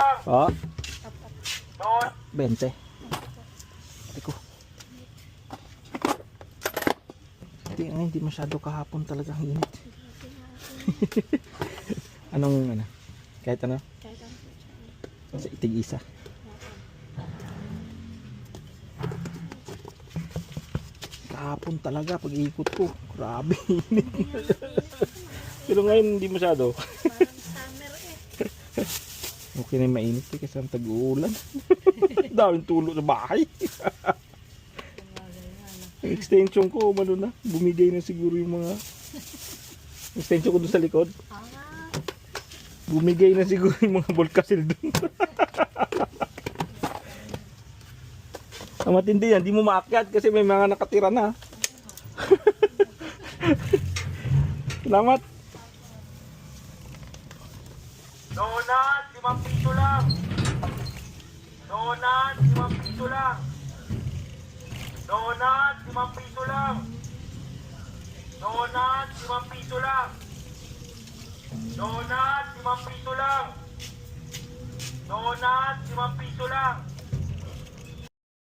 lang. Oh, Don. 20. Teko. Hindi masyado kahapon talaga ang init. Anong ano? Kahit ano? Sa itig isa. Kahapon talaga pag ikot ko. Grabe init. Pero ngayon hindi masyado. Okay na yung mainit kasi ang tag-uulan. Daming tulo sa bahay. Ang extension ko, ano na, bumigay na siguro yung mga extension ko doon sa likod. Bumigay na siguro yung mga Volcasil doon. Ang matindi yan, di mo maakyat kasi may mga nakatira na. Salamat. Donut, 5 piso lang. Donut, 5 piso lang. Donut, 5 piso lang. Donut, 5 piso lang. Donut, 5 piso lang. Donut, 5 piso lang.